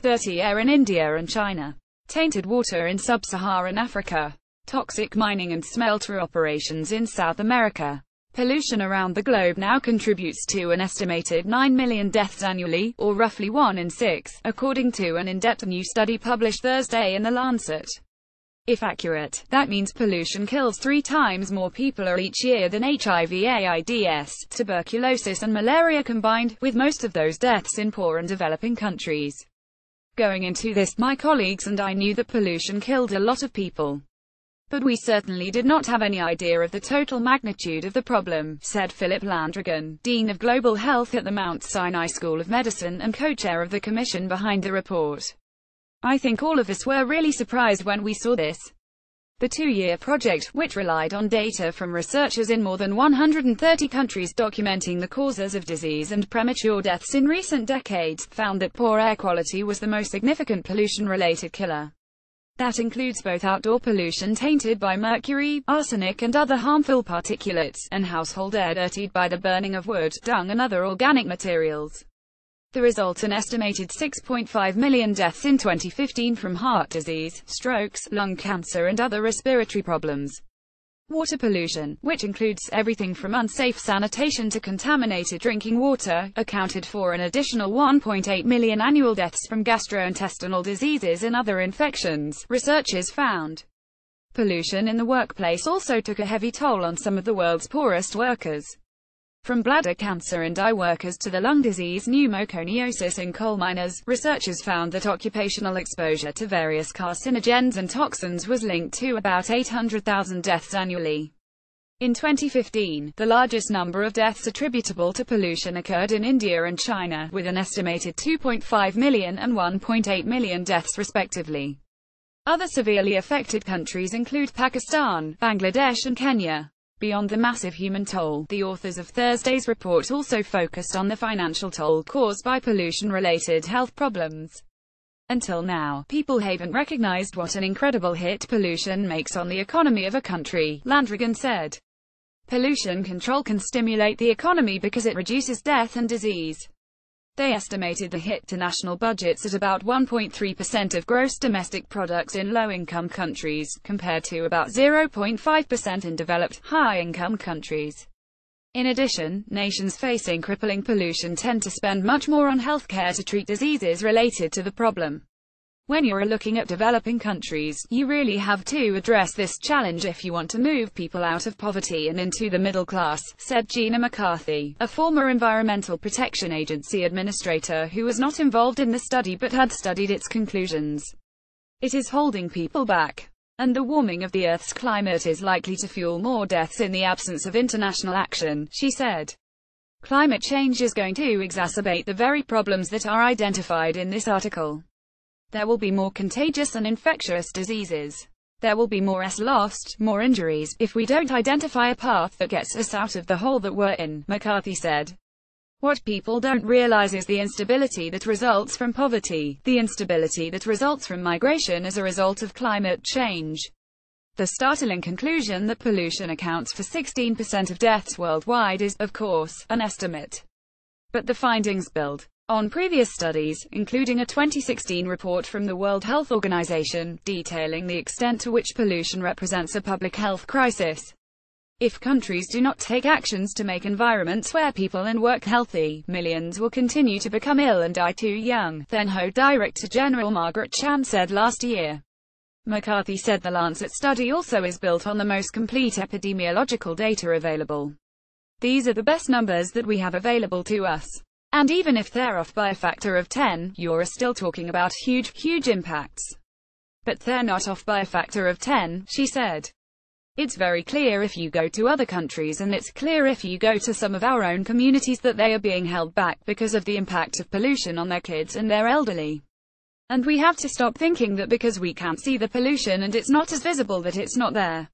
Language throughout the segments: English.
dirty air in India and China, tainted water in sub-Saharan Africa, toxic mining and smelter operations in South America. Pollution around the globe now contributes to an estimated 9 million deaths annually, or roughly 1 in 6, according to an in-depth new study published Thursday in The Lancet. If accurate, that means pollution kills 3 times more people each year than HIV/AIDS, tuberculosis and malaria combined, with most of those deaths in poor and developing countries. Going into this, my colleagues and I knew that pollution killed a lot of people. But we certainly did not have any idea of the total magnitude of the problem, said Philip Landrigan, Dean of Global Health at the Mount Sinai School of Medicine and co-chair of the commission behind the report. I think all of us were really surprised when we saw this. The 2-year project, which relied on data from researchers in more than 130 countries documenting the causes of disease and premature deaths in recent decades, found that poor air quality was the most significant pollution-related killer. That includes both outdoor pollution tainted by mercury, arsenic and other harmful particulates, and household air dirtied by the burning of wood, dung and other organic materials. The result: an estimated 6.5 million deaths in 2015 from heart disease, strokes, lung cancer and other respiratory problems. Water pollution, which includes everything from unsafe sanitation to contaminated drinking water, accounted for an additional 1.8 million annual deaths from gastrointestinal diseases and other infections, researchers found. Pollution in the workplace also took a heavy toll on some of the world's poorest workers. From bladder cancer in dye workers to the lung disease pneumoconiosis in coal miners, researchers found that occupational exposure to various carcinogens and toxins was linked to about 800,000 deaths annually. In 2015, the largest number of deaths attributable to pollution occurred in India and China, with an estimated 2.5 million and 1.8 million deaths respectively. Other severely affected countries include Pakistan, Bangladesh and Kenya. Beyond the massive human toll, the authors of Thursday's report also focused on the financial toll caused by pollution-related health problems. Until now, people haven't recognized what an incredible hit pollution makes on the economy of a country, Landrigan said. Pollution control can stimulate the economy because it reduces death and disease. They estimated the hit to national budgets at about 1.3% of gross domestic products in low-income countries, compared to about 0.5% in developed, high-income countries. In addition, nations facing crippling pollution tend to spend much more on healthcare to treat diseases related to the problem. When you're looking at developing countries, you really have to address this challenge if you want to move people out of poverty and into the middle class, said Gina McCarthy, a former Environmental Protection Agency administrator who was not involved in the study but had studied its conclusions. It is holding people back, and the warming of the Earth's climate is likely to fuel more deaths in the absence of international action, she said. Climate change is going to exacerbate the very problems that are identified in this article. There will be more contagious and infectious diseases. There will be more lost, more injuries, if we don't identify a path that gets us out of the hole that we're in, McCarthy said. What people don't realize is the instability that results from poverty, the instability that results from migration as a result of climate change. The startling conclusion that pollution accounts for 16% of deaths worldwide is, of course, an estimate. But the findings build on previous studies, including a 2016 report from the World Health Organization, detailing the extent to which pollution represents a public health crisis. If countries do not take actions to make environments where people and work healthy, millions will continue to become ill and die too young, WHO Director General Margaret Chan said last year. McCarthy said the Lancet study also is built on the most complete epidemiological data available. These are the best numbers that we have available to us. And even if they're off by a factor of 10, you're still talking about huge impacts. But they're not off by a factor of 10, she said. It's very clear if you go to other countries, and it's clear if you go to some of our own communities, that they are being held back because of the impact of pollution on their kids and their elderly. And we have to stop thinking that because we can't see the pollution and it's not as visible that it's not there.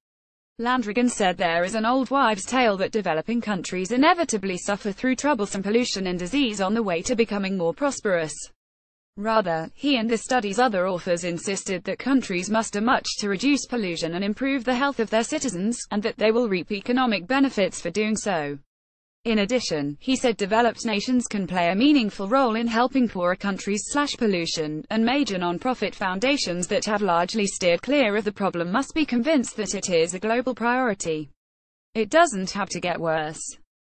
Landrigan said there is an old wives' tale that developing countries inevitably suffer through troublesome pollution and disease on the way to becoming more prosperous. Rather, he and the study's other authors insisted that countries must do much to reduce pollution and improve the health of their citizens, and that they will reap economic benefits for doing so. In addition, he said developed nations can play a meaningful role in helping poorer countries slash pollution, and major non-profit foundations that have largely steered clear of the problem must be convinced that it is a global priority. It doesn't have to get worse.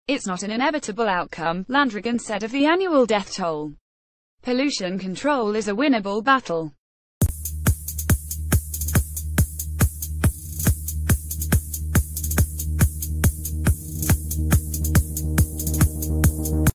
It's not an inevitable outcome, Landrigan said of the annual death toll. Pollution control is a winnable battle.